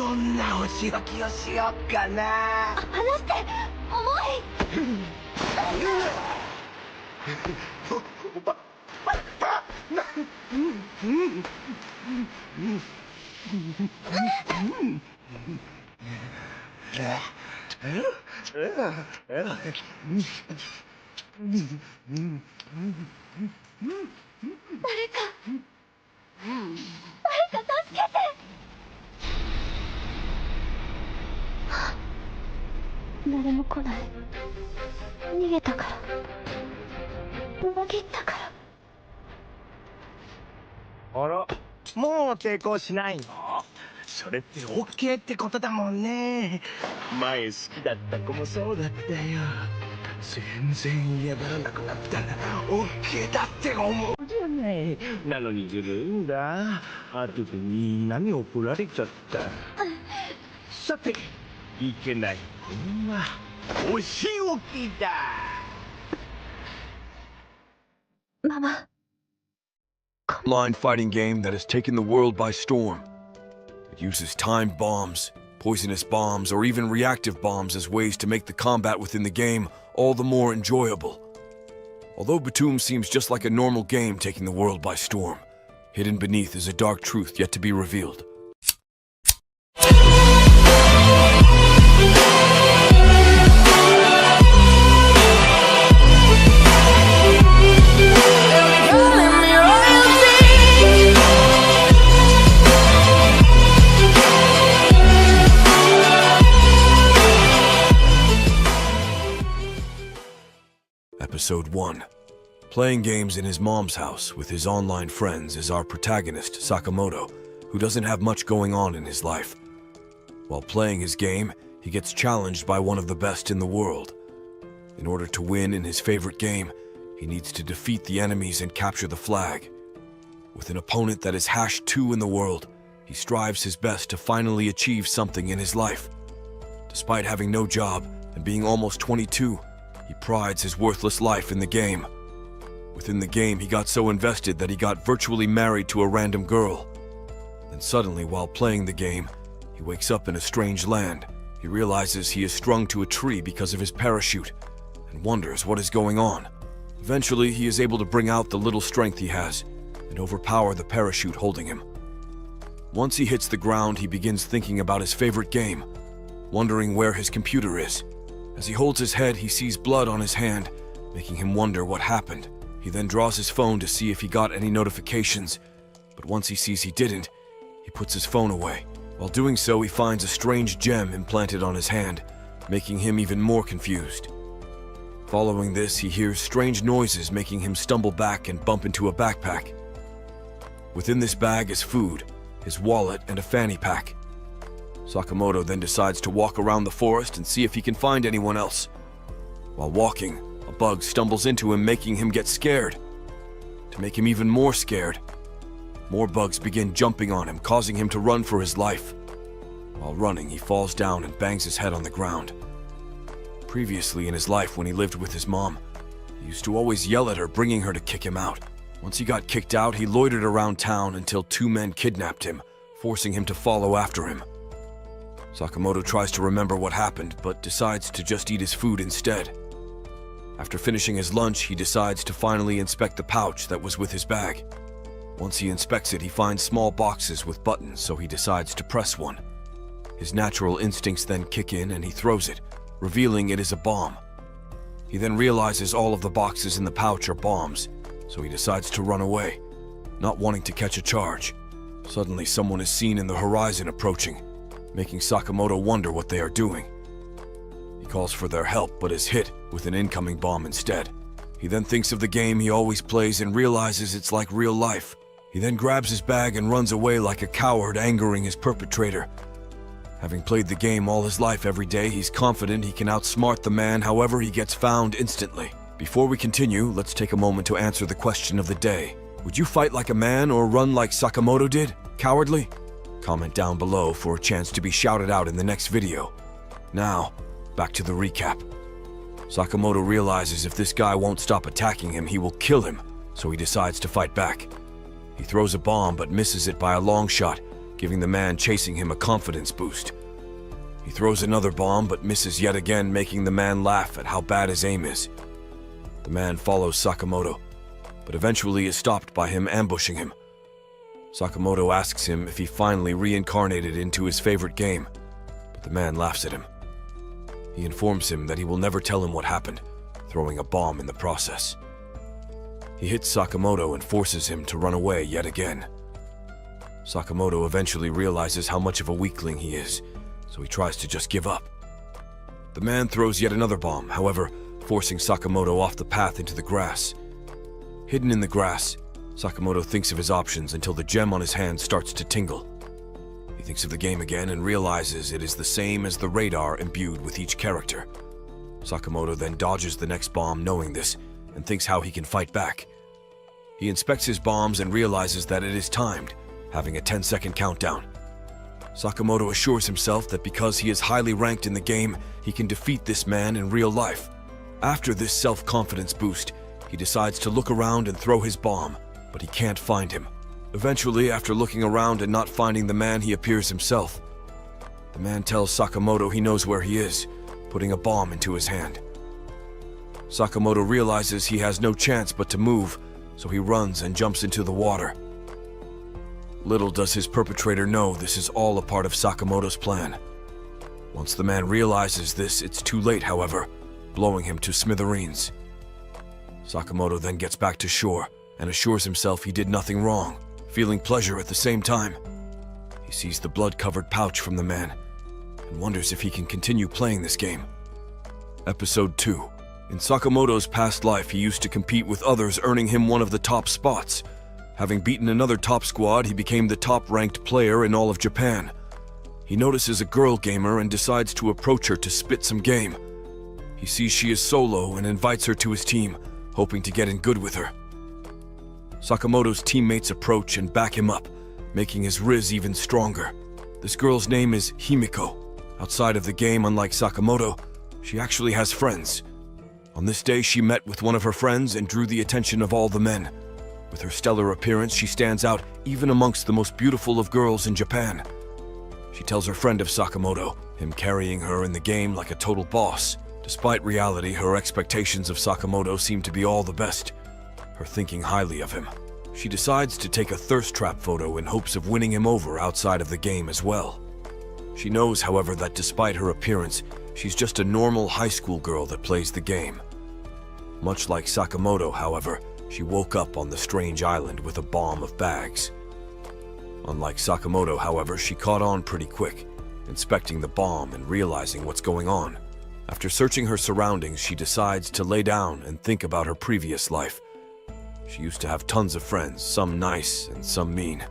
どんなお仕置きをしよっかな。離して重い。誰か助けて。誰も来ない。逃げたから裏切ったから。あら、もう抵抗しないの？それって OK ってことだもんね。前好きだった子もそうだったよ。全然嫌がらなくなったら OK だって思うじゃない。なのにずるいんだ。後でみんなに怒られちゃった。さて、いけない子はお仕置きだ。ママ。Online fighting game that has taken the world by storm. It uses timed bombs, poisonous bombs, or even reactive bombs as ways to make the combat within the game all the more enjoyable. Although BTOOM seems just like a normal game taking the world by storm, hidden beneath is a dark truth yet to be revealed. Episode 1. Playing games in his mom's house with his online friends is our protagonist, Sakamoto, who doesn't have much going on in his life. While playing his game, he gets challenged by one of the best in the world. In order to win in his favorite game, he needs to defeat the enemies and capture the flag. With an opponent that is #2 in the world, he strives his best to finally achieve something in his life. Despite having no job and being almost 22, he prides his worthless life in the game. Within the game, he got so invested that he got virtually married to a random girl. Then suddenly, while playing the game, he wakes up in a strange land. He realizes he is strung to a tree because of his parachute, and wonders what is going on. Eventually, he is able to bring out the little strength he has, and overpower the parachute holding him. Once he hits the ground, he begins thinking about his favorite game, wondering where his computer is. As he holds his head, he sees blood on his hand, making him wonder what happened. He then draws his phone to see if he got any notifications, but once he sees he didn't, he puts his phone away. While doing so, he finds a strange gem implanted on his hand, making him even more confused. Following this, he hears strange noises making him stumble back and bump into a backpack. Within this bag is food, his wallet, and a fanny pack. Sakamoto then decides to walk around the forest and see if he can find anyone else. While walking, a bug stumbles into him, making him get scared. To make him even more scared, more bugs begin jumping on him, causing him to run for his life. While running, he falls down and bangs his head on the ground. Previously in his life, when he lived with his mom, he used to always yell at her, bringing her to kick him out. Once he got kicked out, he loitered around town until 2 men kidnapped him, forcing him to follow after him. Sakamoto tries to remember what happened, but decides to just eat his food instead. After finishing his lunch, he decides to finally inspect the pouch that was with his bag. Once he inspects it, he finds small boxes with buttons, so he decides to press one. His natural instincts then kick in and he throws it, revealing it is a bomb. He then realizes all of the boxes in the pouch are bombs, so he decides to run away, not wanting to catch a charge. Suddenly, someone is seen in the horizon approaching, making Sakamoto wonder what they are doing. He calls for their help, but is hit with an incoming bomb instead. He then thinks of the game he always plays and realizes it's like real life. He then grabs his bag and runs away like a coward, angering his perpetrator. Having played the game all his life every day, he's confident he can outsmart the man, however he gets found instantly. Before we continue, let's take a moment to answer the question of the day. Would you fight like a man or run like Sakamoto did? Cowardly? Comment down below for a chance to be shouted out in the next video. Now, back to the recap. Sakamoto realizes if this guy won't stop attacking him, he will kill him, so he decides to fight back. He throws a bomb but misses it by a long shot, giving the man chasing him a confidence boost. He throws another bomb but misses yet again, making the man laugh at how bad his aim is. The man follows Sakamoto, but eventually is stopped by him ambushing him. Sakamoto asks him if he finally reincarnated into his favorite game, but the man laughs at him. He informs him that he will never tell him what happened, throwing a bomb in the process. He hits Sakamoto and forces him to run away yet again. Sakamoto eventually realizes how much of a weakling he is, so he tries to just give up. The man throws yet another bomb, however, forcing Sakamoto off the path into the grass. Hidden in the grass, Sakamoto thinks of his options until the gem on his hand starts to tingle. He thinks of the game again and realizes it is the same as the radar imbued with each character. Sakamoto then dodges the next bomb knowing this, and thinks how he can fight back. He inspects his bombs and realizes that it is timed, having a 10-second countdown. Sakamoto assures himself that because he is highly ranked in the game, he can defeat this man in real life. After this self-confidence boost, he decides to look around and throw his bomb, but he can't find him. Eventually, after looking around and not finding the man, he appears himself. The man tells Sakamoto he knows where he is, putting a bomb into his hand. Sakamoto realizes he has no chance but to move, so he runs and jumps into the water. Little does his perpetrator know this is all a part of Sakamoto's plan. Once the man realizes this, it's too late, however, blowing him to smithereens. Sakamoto then gets back to shore and assures himself he did nothing wrong, feeling pleasure at the same time. He sees the blood-covered pouch from the man and wonders if he can continue playing this game. Episode 2. In Sakamoto's past life, he used to compete with others, earning him one of the top spots. Having beaten another top squad, he became the top-ranked player in all of Japan. He notices a girl gamer and decides to approach her to spit some game. He sees she is solo and invites her to his team, hoping to get in good with her. Sakamoto's teammates approach and back him up, making his riz even stronger. This girl's name is Himiko. Outside of the game, unlike Sakamoto, she actually has friends. On this day, she met with one of her friends and drew the attention of all the men. With her stellar appearance, she stands out even amongst the most beautiful of girls in Japan. She tells her friend of Sakamoto, him carrying her in the game like a total boss. Despite reality, her expectations of Sakamoto seem to be all the best, her thinking highly of him. She decides to take a thirst trap photo in hopes of winning him over outside of the game as well. She knows, however, that despite her appearance, she's just a normal high school girl that plays the game. Much like Sakamoto, however, she woke up on the strange island with a bomb of bags. Unlike Sakamoto, however, she caught on pretty quick, inspecting the bomb and realizing what's going on. After searching her surroundings, she decides to lay down and think about her previous life. She used to have tons of friends, some nice and some mean.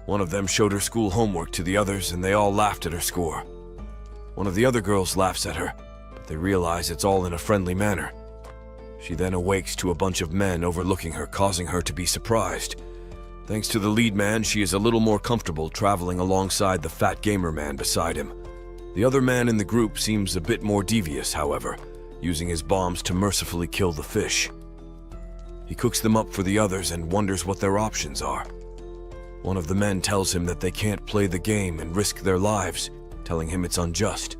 One of them showed her school homework to the others and they all laughed at her score. One of the other girls laughs at her, but they realize it's all in a friendly manner. She then awakes to a bunch of men overlooking her, causing her to be surprised. Thanks to the lead man, she is a little more comfortable traveling alongside the fat gamer man beside him. The other man in the group seems a bit more devious, however, using his bombs to mercifully kill the fish. He cooks them up for the others and wonders what their options are. One of the men tells him that they can't play the game and risk their lives, telling him it's unjust.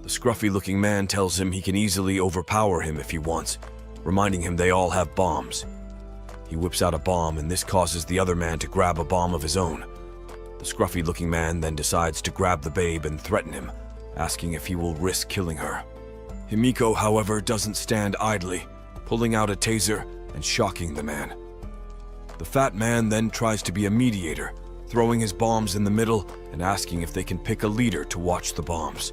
The scruffy-looking man tells him he can easily overpower him if he wants, reminding him they all have bombs. He whips out a bomb and this causes the other man to grab a bomb of his own. The scruffy-looking man then decides to grab the babe and threaten him, asking if he will risk killing her. Himiko, however, doesn't stand idly, pulling out a taser and shocking the man. The fat man then tries to be a mediator, throwing his bombs in the middle and asking if they can pick a leader to watch the bombs.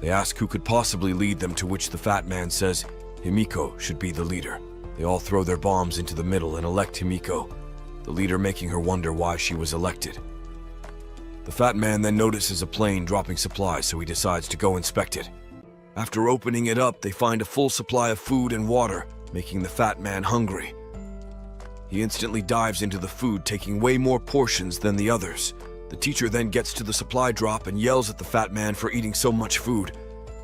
They ask who could possibly lead them, to which the fat man says Himiko should be the leader. They all throw their bombs into the middle and elect Himiko, the leader, making her wonder why she was elected. The fat man then notices a plane dropping supplies, so he decides to go inspect it. After opening it up, they find a full supply of food and water, making the fat man hungry. He instantly dives into the food, taking way more portions than the others. The teacher then gets to the supply drop and yells at the fat man for eating so much food.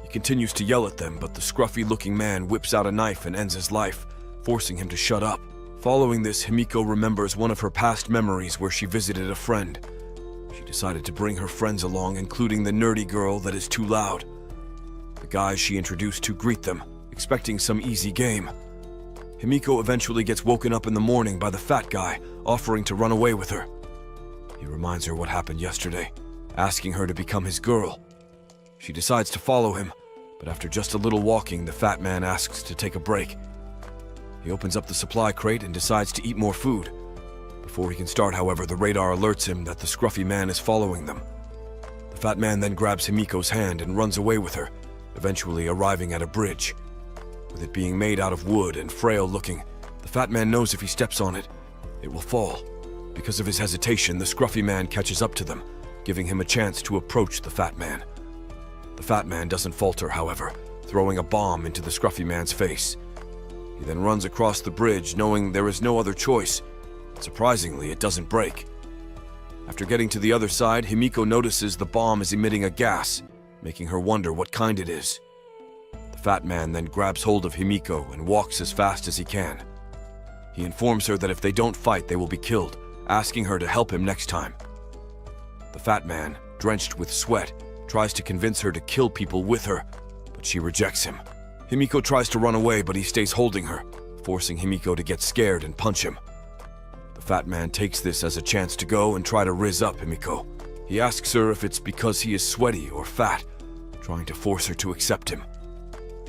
He continues to yell at them, but the scruffy-looking man whips out a knife and ends his life, forcing him to shut up. Following this, Himiko remembers one of her past memories where she visited a friend. She decided to bring her friends along, including the nerdy girl that is too loud. The guys she introduced to greet them, expecting some easy game. Himiko eventually gets woken up in the morning by the fat guy, offering to run away with her. He reminds her what happened yesterday, asking her to become his girl. She decides to follow him, but after just a little walking, the fat man asks to take a break. He opens up the supply crate and decides to eat more food. Before he can start, however, the radar alerts him that the scruffy man is following them. The fat man then grabs Himiko's hand and runs away with her, eventually arriving at a bridge. With it being made out of wood and frail looking, the fat man knows if he steps on it, it will fall. Because of his hesitation, the scruffy man catches up to them, giving him a chance to approach the fat man. The fat man doesn't falter, however, throwing a bomb into the scruffy man's face. He then runs across the bridge, knowing there is no other choice. Surprisingly, it doesn't break. After getting to the other side, Himiko notices the bomb is emitting a gas, making her wonder what kind it is. The fat man then grabs hold of Himiko and walks as fast as he can. He informs her that if they don't fight, they will be killed, asking her to help him next time. The fat man, drenched with sweat, tries to convince her to kill people with her, but she rejects him. Himiko tries to run away, but he stays holding her, forcing Himiko to get scared and punch him. The fat man takes this as a chance to go and try to rizz up Himiko. He asks her if it's because he is sweaty or fat, trying to force her to accept him.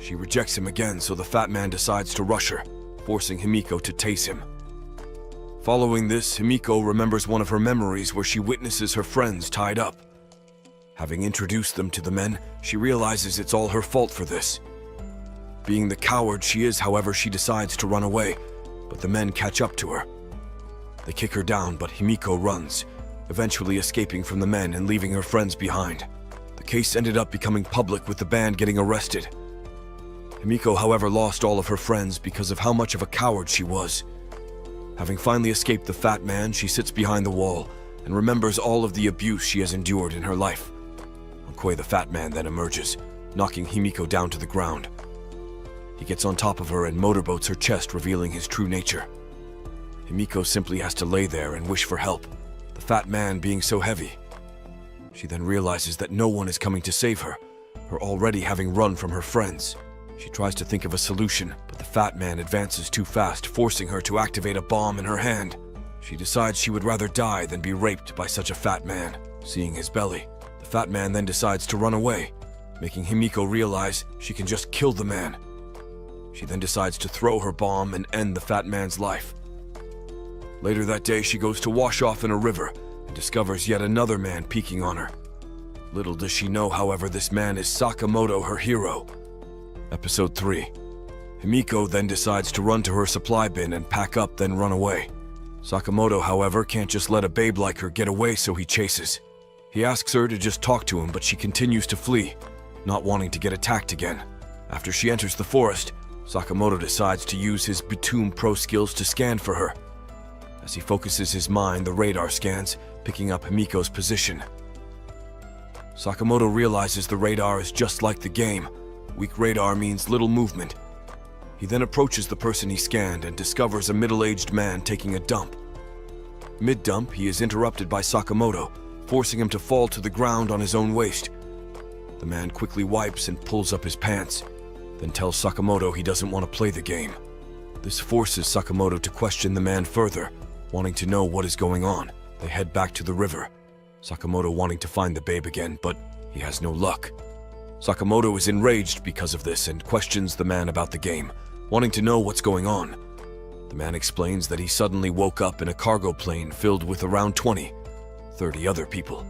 She rejects him again, so the fat man decides to rush her, forcing Himiko to tase him. Following this, Himiko remembers one of her memories where she witnesses her friends tied up. Having introduced them to the men, she realizes it's all her fault for this. Being the coward she is, however, she decides to run away, but the men catch up to her. They kick her down, but Himiko runs, eventually escaping from the men and leaving her friends behind. The case ended up becoming public, with the band getting arrested. Himiko, however, lost all of her friends because of how much of a coward she was. Having finally escaped the fat man, she sits behind the wall and remembers all of the abuse she has endured in her life. Onkoi, the fat man, then emerges, knocking Himiko down to the ground. He gets on top of her and motorboats her chest, revealing his true nature. Himiko simply has to lay there and wish for help, the fat man being so heavy. She then realizes that no one is coming to save her already having run from her friends. She tries to think of a solution, but the fat man advances too fast, forcing her to activate a bomb in her hand. She decides she would rather die than be raped by such a fat man. Seeing his belly, the fat man then decides to run away, making Himiko realize she can just kill the man. She then decides to throw her bomb and end the fat man's life. Later that day, she goes to wash off in a river and discovers yet another man peeking on her. Little does she know, however, this man is Sakamoto, her hero. Episode 3. Himiko then decides to run to her supply bin and pack up, then run away. Sakamoto, however, can't just let a babe like her get away, so he chases. He asks her to just talk to him, but she continues to flee, not wanting to get attacked again. After she enters the forest, Sakamoto decides to use his BTOOM Pro skills to scan for her. As he focuses his mind, the radar scans, picking up Himiko's position. Sakamoto realizes the radar is just like the game. Weak radar means little movement. He then approaches the person he scanned and discovers a middle-aged man taking a dump. Mid-dump, he is interrupted by Sakamoto, forcing him to fall to the ground on his own waist. The man quickly wipes and pulls up his pants, then tells Sakamoto he doesn't want to play the game. This forces Sakamoto to question the man further, wanting to know what is going on. They head back to the river, Sakamoto wanting to find the babe again, but he has no luck. Sakamoto is enraged because of this and questions the man about the game, wanting to know what's going on. The man explains that he suddenly woke up in a cargo plane filled with around 30 other people.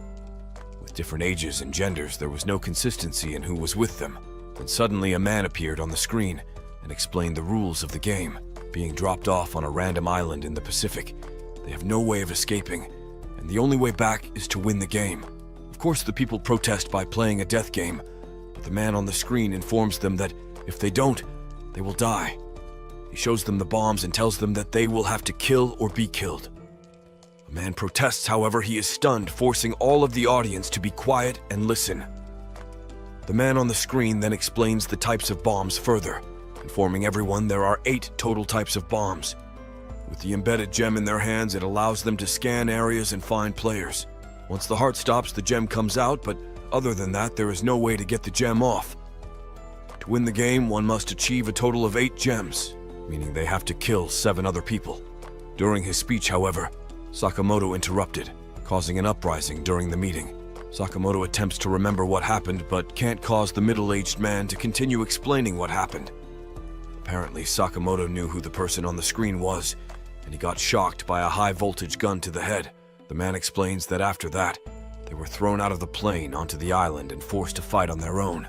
With different ages and genders, there was no consistency in who was with them. Then suddenly a man appeared on the screen and explained the rules of the game. Being dropped off on a random island in the Pacific, they have no way of escaping, and the only way back is to win the game. Of course, the people protest by playing a death game, but the man on the screen informs them that if they don't, they will die. He shows them the bombs and tells them that they will have to kill or be killed. A man protests, however, he is stunned, forcing all of the audience to be quiet and listen. The man on the screen then explains the types of bombs further, informing everyone there are 8 total types of bombs. With the embedded gem in their hands, it allows them to scan areas and find players. Once the heart stops, the gem comes out, but other than that, there is no way to get the gem off. To win the game, one must achieve a total of 8 gems, meaning they have to kill 7 other people. During his speech, however, Sakamoto interrupted, causing an uprising during the meeting. Sakamoto attempts to remember what happened, but can't cause the middle-aged man to continue explaining what happened. Apparently, Sakamoto knew who the person on the screen was, and he got shocked by a high-voltage gun to the head. The man explains that after that, they were thrown out of the plane onto the island and forced to fight on their own.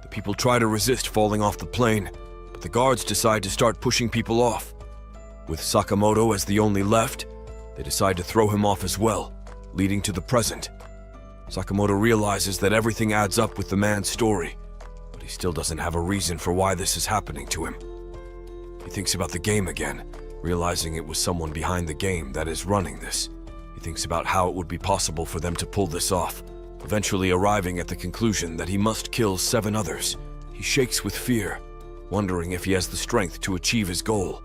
The people try to resist falling off the plane, but the guards decide to start pushing people off. With Sakamoto as the only left, they decide to throw him off as well, leading to the present. Sakamoto realizes that everything adds up with the man's story, but he still doesn't have a reason for why this is happening to him. He thinks about the game again, realizing it was someone behind the game that is running this. He thinks about how it would be possible for them to pull this off, eventually arriving at the conclusion that he must kill 7 others. He shakes with fear, wondering if he has the strength to achieve his goal.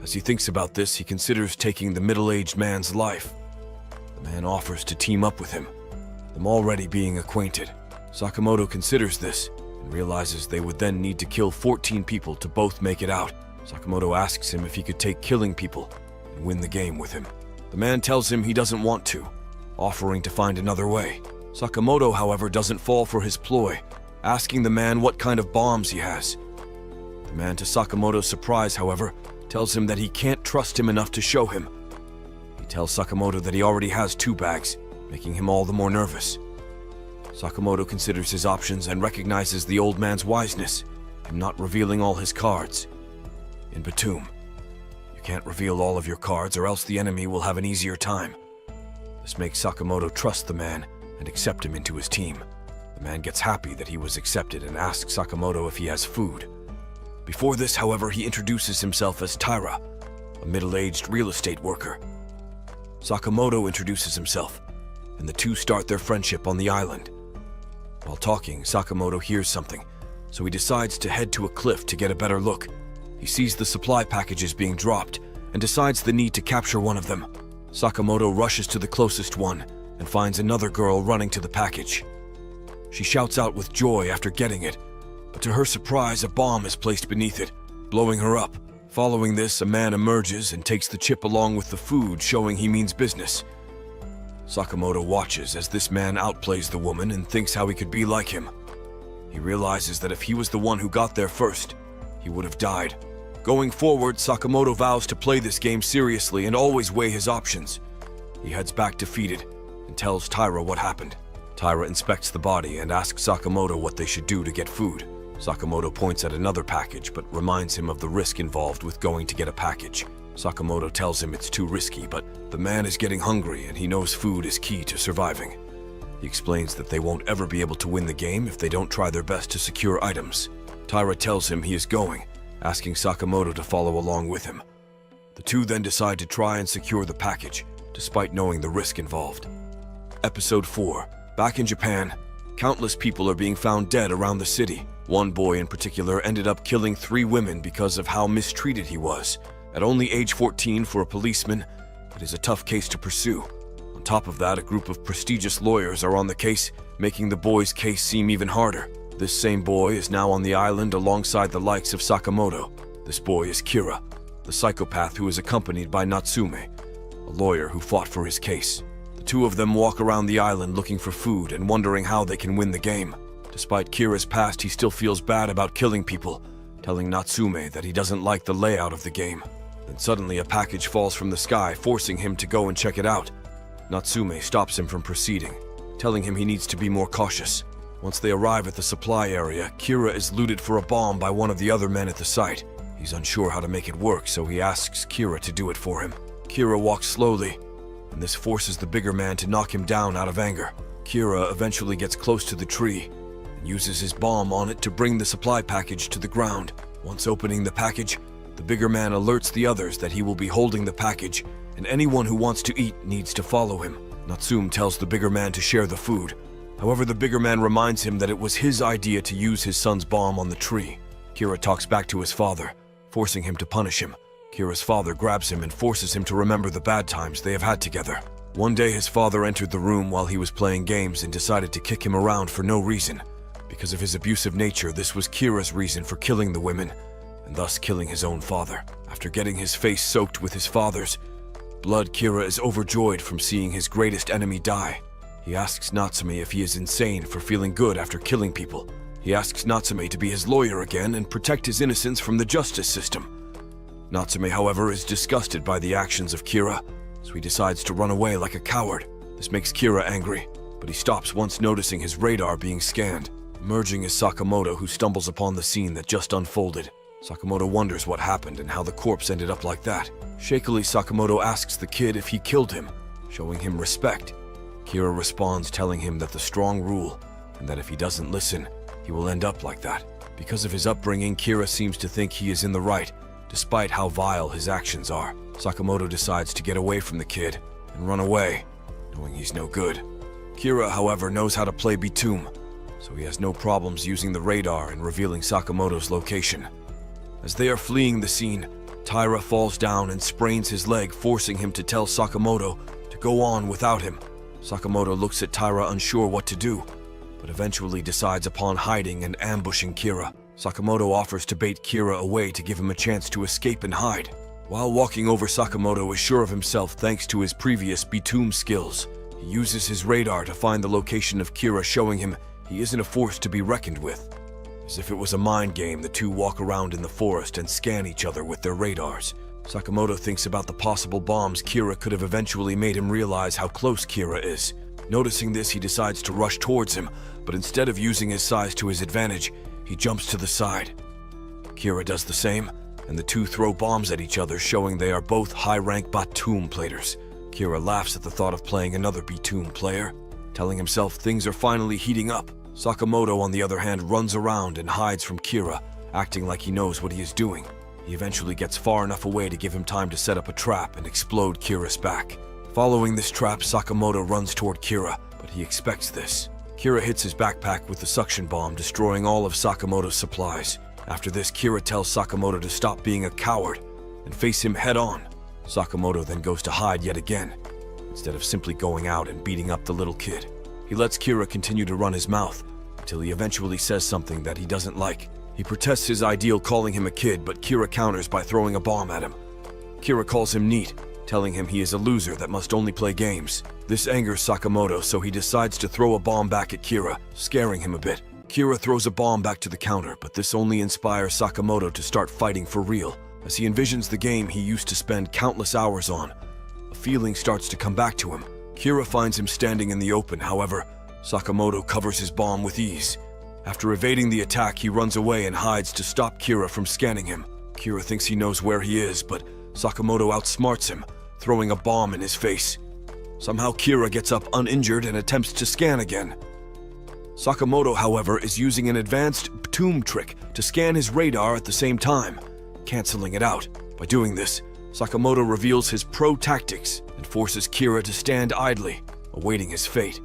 As he thinks about this, he considers taking the middle-aged man's life. The man offers to team up with him, them already being acquainted. Sakamoto considers this and realizes they would then need to kill 14 people to both make it out. Sakamoto asks him if he could take killing people and win the game with him. The man tells him he doesn't want to, offering to find another way. Sakamoto, however, doesn't fall for his ploy, asking the man what kind of bombs he has. The man, to Sakamoto's surprise, however, tells him that he can't trust him enough to show him. He tells Sakamoto that he already has 2 bags, making him all the more nervous. Sakamoto considers his options and recognizes the old man's wiseness, him not revealing all his cards. In BTOOM, you can't reveal all of your cards or else the enemy will have an easier time. This makes Sakamoto trust the man and accept him into his team. The man gets happy that he was accepted and asks Sakamoto if he has food. Before this, however, he introduces himself as Taira, a middle-aged real estate worker. Sakamoto introduces himself, and the two start their friendship on the island. While talking, Sakamoto hears something, so he decides to head to a cliff to get a better look. He sees the supply packages being dropped and decides the need to capture one of them. Sakamoto rushes to the closest one and finds another girl running to the package. She shouts out with joy after getting it, but to her surprise, a bomb is placed beneath it, blowing her up. Following this, a man emerges and takes the chip along with the food, showing he means business. Sakamoto watches as this man outplays the woman and thinks how he could be like him. He realizes that if he was the one who got there first, he would have died. Going forward, Sakamoto vows to play this game seriously and always weigh his options. He heads back defeated and tells Taira what happened. Taira inspects the body and asks Sakamoto what they should do to get food. Sakamoto points at another package but reminds him of the risk involved with going to get a package. Sakamoto tells him it's too risky, but the man is getting hungry and he knows food is key to surviving. He explains that they won't ever be able to win the game if they don't try their best to secure items. Taira tells him he is going, asking Sakamoto to follow along with him. The two then decide to try and secure the package, despite knowing the risk involved. Episode 4. Back in Japan, countless people are being found dead around the city. One boy in particular ended up killing 3 women because of how mistreated he was. At only age 14 for a policeman, it is a tough case to pursue. On top of that, a group of prestigious lawyers are on the case, making the boy's case seem even harder. This same boy is now on the island alongside the likes of Sakamoto. This boy is Kira, the psychopath who is accompanied by Natsume, a lawyer who fought for his case. The two of them walk around the island looking for food and wondering how they can win the game. Despite Kira's past, he still feels bad about killing people, telling Natsume that he doesn't like the layout of the game. Then suddenly a package falls from the sky, forcing him to go and check it out. Natsume stops him from proceeding, telling him he needs to be more cautious. Once they arrive at the supply area, Kira is looted for a bomb by one of the other men at the site. He's unsure how to make it work, so he asks Kira to do it for him. Kira walks slowly, and this forces the bigger man to knock him down out of anger. Kira eventually gets close to the tree and uses his bomb on it to bring the supply package to the ground. Once opening the package, the bigger man alerts the others that he will be holding the package, and anyone who wants to eat needs to follow him. Natsume tells the bigger man to share the food. However, the bigger man reminds him that it was his idea to use his son's bomb on the tree. Kira talks back to his father, forcing him to punish him. Kira's father grabs him and forces him to remember the bad times they have had together. One day his father entered the room while he was playing games and decided to kick him around for no reason. Because of his abusive nature, this was Kira's reason for killing the women, and thus killing his own father. After getting his face soaked with his father's blood, Kira is overjoyed from seeing his greatest enemy die. He asks Natsume if he is insane for feeling good after killing people. He asks Natsume to be his lawyer again and protect his innocence from the justice system. Natsume, however, is disgusted by the actions of Kira, so he decides to run away like a coward. This makes Kira angry, but he stops once noticing his radar being scanned. Emerging is Sakamoto, who stumbles upon the scene that just unfolded. Sakamoto wonders what happened and how the corpse ended up like that. Shakily, Sakamoto asks the kid if he killed him, showing him respect. Kira responds, telling him that the strong rule, and that if he doesn't listen, he will end up like that. Because of his upbringing, Kira seems to think he is in the right, despite how vile his actions are. Sakamoto decides to get away from the kid and run away, knowing he's no good. Kira, however, knows how to play BTOOM, so he has no problems using the radar and revealing Sakamoto's location. As they are fleeing the scene, Taira falls down and sprains his leg, forcing him to tell Sakamoto to go on without him. Sakamoto looks at Taira, unsure what to do, but eventually decides upon hiding and ambushing Kira. Sakamoto offers to bait Kira away to give him a chance to escape and hide. While walking over, Sakamoto is sure of himself thanks to his previous BTOOM skills. He uses his radar to find the location of Kira, showing him he isn't a force to be reckoned with. As if it was a mind game, the two walk around in the forest and scan each other with their radars. Sakamoto thinks about the possible bombs Kira could have eventually made him realize how close Kira is. Noticing this, he decides to rush towards him, but instead of using his size to his advantage, he jumps to the side. Kira does the same, and the two throw bombs at each other, showing they are both high-rank BTOOM players. Kira laughs at the thought of playing another BTOOM player, telling himself things are finally heating up. Sakamoto, on the other hand, runs around and hides from Kira, acting like he knows what he is doing. He eventually gets far enough away to give him time to set up a trap and explode Kira's back. Following this trap, Sakamoto runs toward Kira, but he expects this. Kira hits his backpack with the suction bomb, destroying all of Sakamoto's supplies. After this, Kira tells Sakamoto to stop being a coward and face him head-on. Sakamoto then goes to hide yet again, instead of simply going out and beating up the little kid. He lets Kira continue to run his mouth, until he eventually says something that he doesn't like. He protests his ideal, calling him a kid, but Kira counters by throwing a bomb at him. Kira calls him neat, telling him he is a loser that must only play games. This angers Sakamoto, so he decides to throw a bomb back at Kira, scaring him a bit. Kira throws a bomb back to the counter, but this only inspires Sakamoto to start fighting for real. As he envisions the game he used to spend countless hours on, a feeling starts to come back to him. Kira finds him standing in the open, however, Sakamoto covers his bomb with ease. After evading the attack, he runs away and hides to stop Kira from scanning him. Kira thinks he knows where he is, but Sakamoto outsmarts him, throwing a bomb in his face. Somehow Kira gets up uninjured and attempts to scan again. Sakamoto, however, is using an advanced BTOOM trick to scan his radar at the same time, canceling it out. By doing this, Sakamoto reveals his pro tactics and forces Kira to stand idly, awaiting his fate.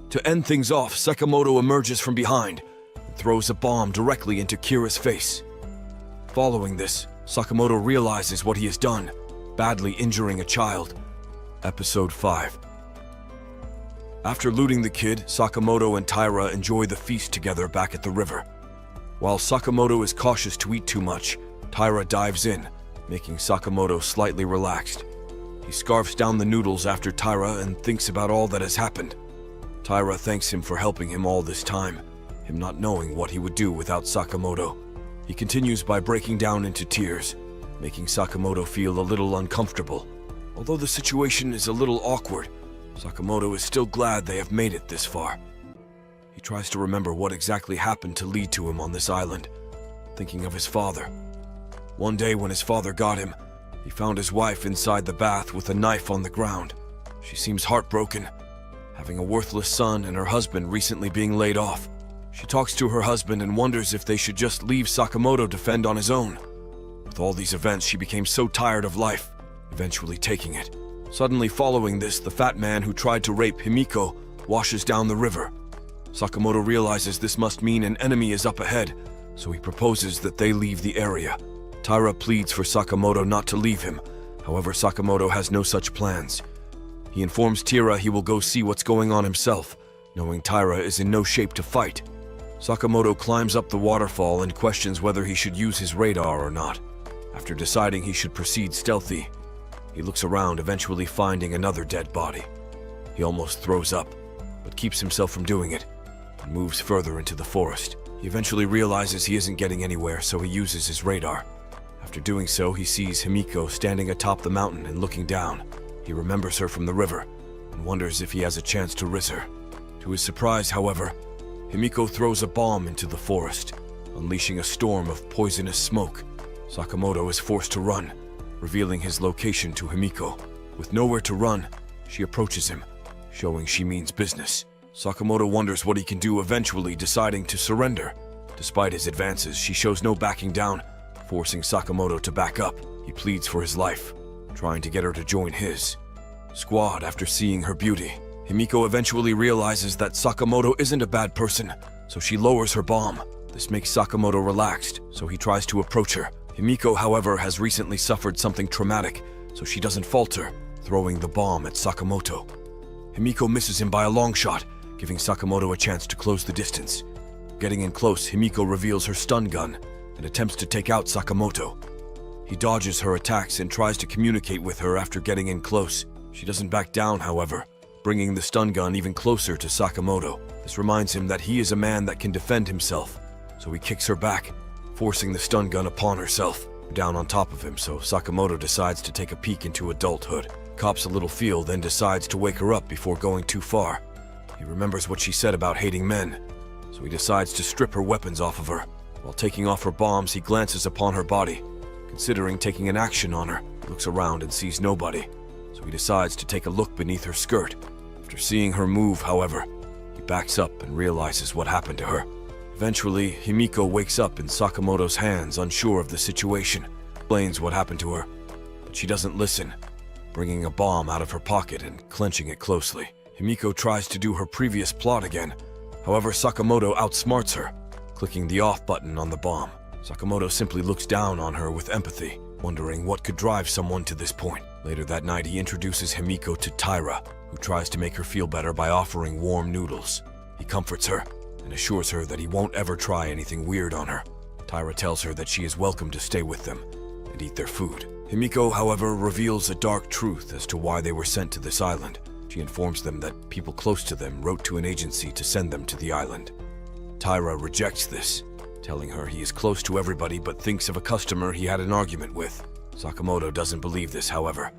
To end things off, Sakamoto emerges from behind and throws a bomb directly into Kira's face. Following this, Sakamoto realizes what he has done, badly injuring a child. Episode 5. After looting the kid, Sakamoto and Taira enjoy the feast together back at the river. While Sakamoto is cautious to eat too much, Taira dives in, making Sakamoto slightly relaxed. He scarfs down the noodles after Taira and thinks about all that has happened. Taira thanks him for helping him all this time, him not knowing what he would do without Sakamoto. He continues by breaking down into tears, making Sakamoto feel a little uncomfortable. Although the situation is a little awkward, Sakamoto is still glad they have made it this far. He tries to remember what exactly happened to lead to him on this island, thinking of his father. One day when his father got him, he found his wife inside the bath with a knife on the ground. She seems heartbroken, having a worthless son and her husband recently being laid off. She talks to her husband and wonders if they should just leave Sakamoto to fend on his own. With all these events, she became so tired of life, eventually taking it. Suddenly following this, the fat man who tried to rape Himiko washes down the river. Sakamoto realizes this must mean an enemy is up ahead, so he proposes that they leave the area. Taira pleads for Sakamoto not to leave him, however Sakamoto has no such plans. He informs Tira he will go see what's going on himself, knowing Taira is in no shape to fight. Sakamoto climbs up the waterfall and questions whether he should use his radar or not. After deciding he should proceed stealthy, he looks around, eventually finding another dead body. He almost throws up, but keeps himself from doing it, and moves further into the forest. He eventually realizes he isn't getting anywhere, so he uses his radar. After doing so, he sees Himiko standing atop the mountain and looking down. He remembers her from the river, and wonders if he has a chance to risk her. To his surprise, however, Himiko throws a bomb into the forest, unleashing a storm of poisonous smoke. Sakamoto is forced to run, revealing his location to Himiko. With nowhere to run, she approaches him, showing she means business. Sakamoto wonders what he can do, eventually deciding to surrender. Despite his advances, she shows no backing down, forcing Sakamoto to back up. He pleads for his life, trying to get her to join his squad. After seeing her beauty, Himiko eventually realizes that Sakamoto isn't a bad person, so she lowers her bomb. This makes Sakamoto relaxed, so he tries to approach her. Himiko, however, has recently suffered something traumatic, so she doesn't falter, throwing the bomb at Sakamoto. Himiko misses him by a long shot, giving Sakamoto a chance to close the distance. Getting in close, Himiko reveals her stun gun and attempts to take out Sakamoto. He dodges her attacks and tries to communicate with her after getting in close. She doesn't back down, however, bringing the stun gun even closer to Sakamoto. This reminds him that he is a man that can defend himself, so he kicks her back, forcing the stun gun upon herself, down on top of him, so Sakamoto decides to take a peek into adulthood. Cops a little feel, then decides to wake her up before going too far. He remembers what she said about hating men, so he decides to strip her weapons off of her. While taking off her bombs, he glances upon her body. Considering taking an action on her, he looks around and sees nobody, so he decides to take a look beneath her skirt. After seeing her move, however, he backs up and realizes what happened to her. Eventually, Himiko wakes up in Sakamoto's hands, unsure of the situation. Explains what happened to her, but she doesn't listen, bringing a bomb out of her pocket and clenching it closely. Himiko tries to do her previous plot again. However, Sakamoto outsmarts her, clicking the off button on the bomb. Sakamoto simply looks down on her with empathy, wondering what could drive someone to this point. Later that night, he introduces Himiko to Taira, who tries to make her feel better by offering warm noodles. He comforts her and assures her that he won't ever try anything weird on her. Taira tells her that she is welcome to stay with them and eat their food. Himiko, however, reveals a dark truth as to why they were sent to this island. She informs them that people close to them wrote to an agency to send them to the island. Taira rejects this, telling her he is close to everybody but thinks of a customer he had an argument with. Sakamoto doesn't believe this, however.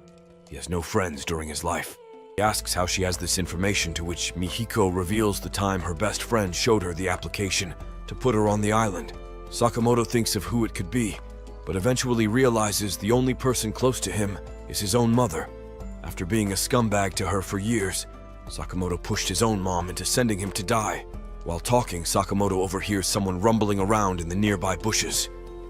He has no friends during his life. He asks how she has this information, to which Mihiko reveals the time her best friend showed her the application to put her on the island. Sakamoto thinks of who it could be, but eventually realizes the only person close to him is his own mother. After being a scumbag to her for years, Sakamoto pushed his own mom into sending him to die. While talking, Sakamoto overhears someone rumbling around in the nearby bushes.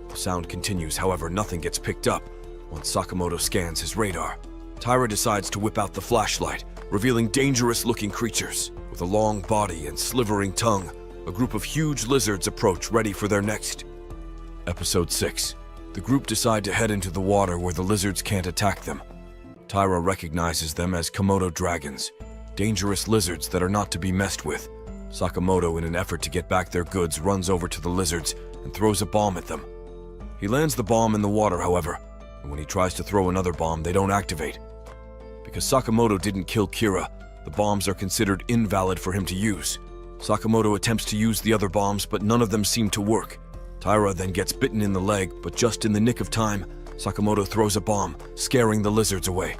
The sound continues, however, nothing gets picked up once Sakamoto scans his radar. Taira decides to whip out the flashlight, revealing dangerous-looking creatures. With a long body and slivering tongue, a group of huge lizards approach, ready for their next. Episode 6. The group decide to head into the water where the lizards can't attack them. Taira recognizes them as Komodo dragons, dangerous lizards that are not to be messed with. Sakamoto, in an effort to get back their goods, runs over to the lizards and throws a bomb at them. He lands the bomb in the water, however, and when he tries to throw another bomb, they don't activate. Because Sakamoto didn't kill Kira, the bombs are considered invalid for him to use. Sakamoto attempts to use the other bombs, but none of them seem to work. Taira then gets bitten in the leg, but just in the nick of time, Sakamoto throws a bomb, scaring the lizards away.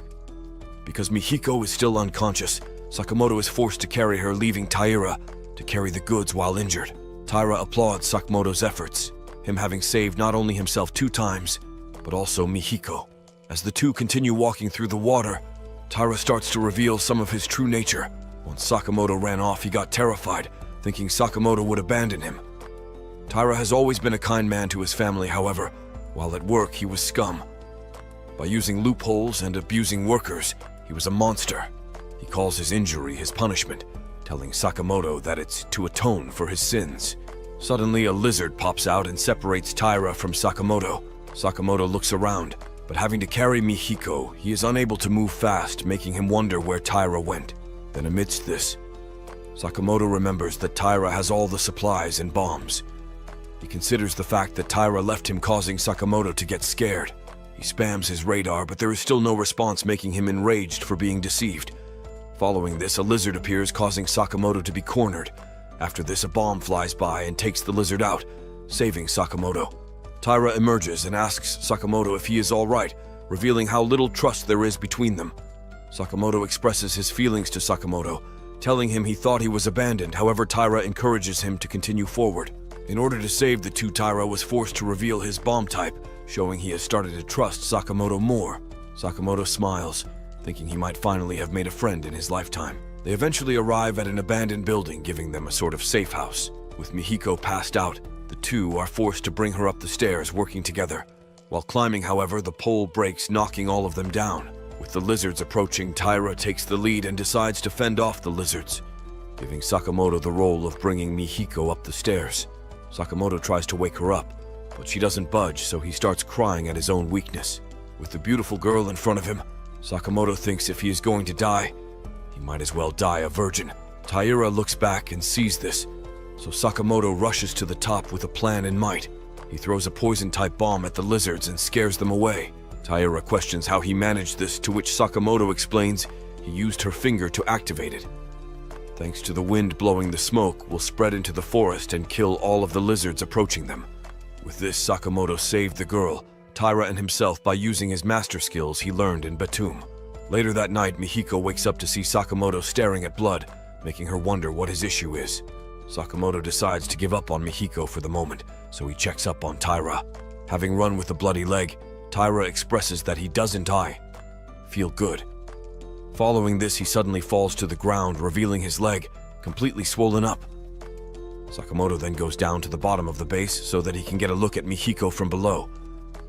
Because Mihiko is still unconscious, Sakamoto is forced to carry her, leaving Taira to carry the goods while injured. Taira applauds Sakamoto's efforts, him having saved not only himself 2 times, but also Mihiko. As the two continue walking through the water, Taira starts to reveal some of his true nature. Once Sakamoto ran off, he got terrified, thinking Sakamoto would abandon him. Taira has always been a kind man to his family, however. While at work, he was scum. By using loopholes and abusing workers, he was a monster. He calls his injury his punishment, telling Sakamoto that it's to atone for his sins. Suddenly, a lizard pops out and separates Taira from Sakamoto. Sakamoto looks around, but having to carry Mihiko, he is unable to move fast, making him wonder where Taira went. Then amidst this, Sakamoto remembers that Taira has all the supplies and bombs. He considers the fact that Taira left him, causing Sakamoto to get scared. He spams his radar, but there is still no response, making him enraged for being deceived. Following this, a lizard appears, causing Sakamoto to be cornered. After this, a bomb flies by and takes the lizard out, saving Sakamoto. Taira emerges and asks Sakamoto if he is all right, revealing how little trust there is between them. Sakamoto expresses his feelings to Sakamoto, telling him he thought he was abandoned. However, Taira encourages him to continue forward. In order to save the two, Taira was forced to reveal his bomb type, showing he has started to trust Sakamoto more. Sakamoto smiles, thinking he might finally have made a friend in his lifetime. They eventually arrive at an abandoned building, giving them a sort of safe house. With Mihiko passed out, the two are forced to bring her up the stairs, working together. While climbing, however, the pole breaks, knocking all of them down. With the lizards approaching, Taira takes the lead and decides to fend off the lizards, giving Sakamoto the role of bringing Mihiko up the stairs. Sakamoto tries to wake her up, but she doesn't budge, so he starts crying at his own weakness. With the beautiful girl in front of him, Sakamoto thinks if he is going to die, he might as well die a virgin. Taira looks back and sees this, so Sakamoto rushes to the top with a plan in mind. He throws a poison-type bomb at the lizards and scares them away. Taira questions how he managed this, to which Sakamoto explains he used her finger to activate it. Thanks to the wind blowing, the smoke will spread into the forest and kill all of the lizards approaching them. With this, Sakamoto saved the girl, Taira, and himself by using his master skills he learned in BTOOM. Later that night, Mihiko wakes up to see Sakamoto staring at blood, making her wonder what his issue is. Sakamoto decides to give up on Mihiko for the moment, so he checks up on Taira. Having run with a bloody leg, Taira expresses that he doesn't feel good. Following this, he suddenly falls to the ground, revealing his leg, completely swollen up. Sakamoto then goes down to the bottom of the base so that he can get a look at Mihiko from below.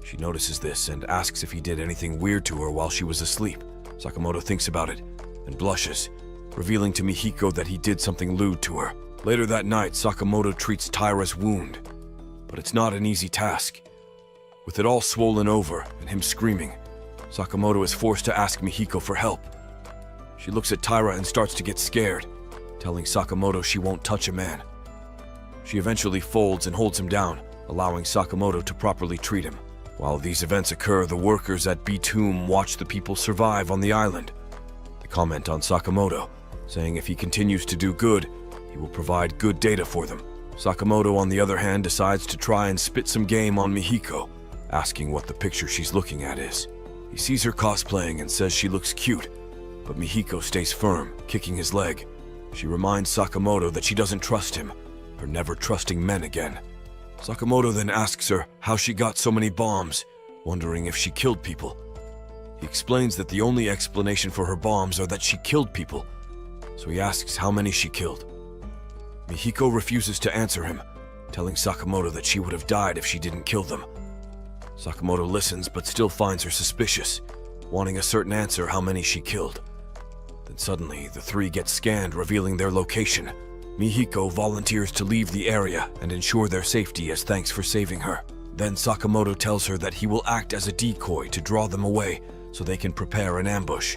She notices this and asks if he did anything weird to her while she was asleep. Sakamoto thinks about it and blushes, revealing to Mihiko that he did something lewd to her. Later that night, Sakamoto treats Taira's wound, but it's not an easy task. With it all swollen over and him screaming, Sakamoto is forced to ask Mihiko for help. She looks at Taira and starts to get scared, telling Sakamoto she won't touch a man. She eventually folds and holds him down, allowing Sakamoto to properly treat him. While these events occur, the workers at BTOOM watch the people survive on the island. They comment on Sakamoto, saying if he continues to do good, he will provide good data for them. Sakamoto, on the other hand, decides to try and spit some game on Mihiko, asking what the picture she's looking at is. He sees her cosplaying and says she looks cute, but Mihiko stays firm, kicking his leg. She reminds Sakamoto that she doesn't trust him, or never trusting men again. Sakamoto then asks her how she got so many bombs, wondering if she killed people. He explains that the only explanation for her bombs are that she killed people, so he asks how many she killed. Mihiko refuses to answer him, telling Sakamoto that she would have died if she didn't kill them. Sakamoto listens but still finds her suspicious, wanting a certain answer how many she killed. Then suddenly, the three get scanned, revealing their location. Mihiko volunteers to leave the area and ensure their safety as thanks for saving her. Then Sakamoto tells her that he will act as a decoy to draw them away so they can prepare an ambush.